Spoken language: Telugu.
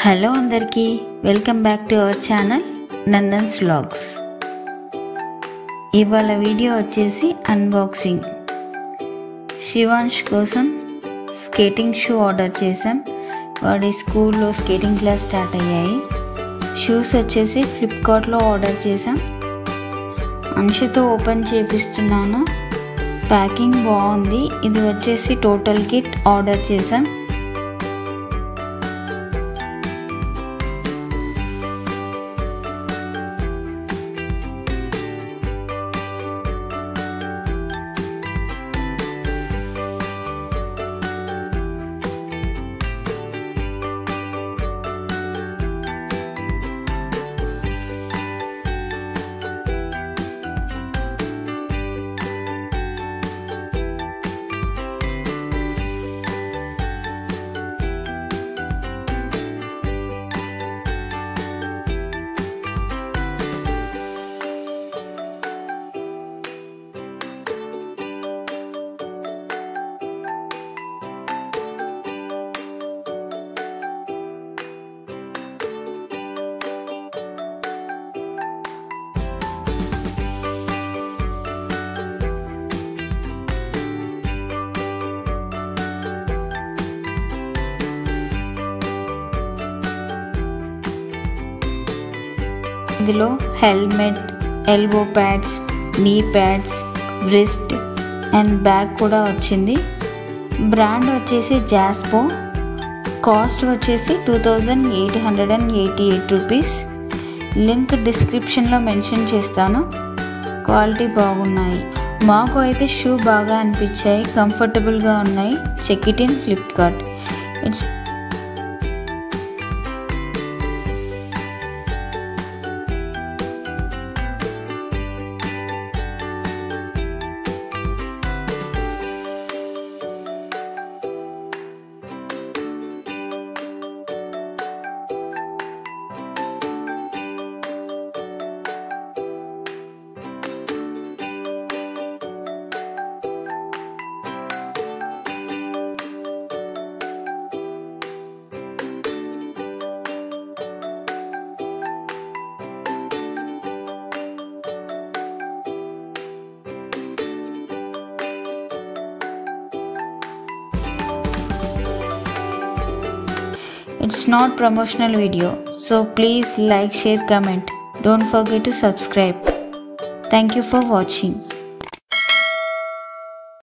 హలో అందరికీ welcome back to our channel Nandan's vlogs. ఇవాళ వీడియో వచ్చేసి అన్బాక్సింగ్. శివాంష్ కోసం స్కేటింగ్ షూ ఆర్డర్ చేసాం. వాడి స్కూల్లో స్కేటింగ్ క్లాస్ స్టార్ట్ అయ్యాయి. షూస్ వచ్చేసి ఫ్లిప్కార్ట్లో ఆర్డర్ చేసాం. అంశతో ఓపెన్ చేపిస్తున్నాను. ప్యాకింగ్ బాగుంది. ఇది వచ్చేసి టోటల్ కిట్ ఆర్డర్ చేసాం. ఇందులో helmet, elbow pads, knee pads, wrist and bag కూడా వచ్చింది. బ్రాండ్ వచ్చేసి జాస్పో. కాస్ట్ వచ్చేసి 2888 రూపీస్. లింక్ డిస్క్రిప్షన్లో మెన్షన్ చేస్తాను. క్వాలిటీ బాగున్నాయి. మాకు అయితే షూ బాగా అనిపించాయి, కంఫర్టబుల్గా ఉన్నాయి. Check it in Flipkart. It's not promotional video, so please like, share, comment. Don't forget to subscribe. Thank you for watching.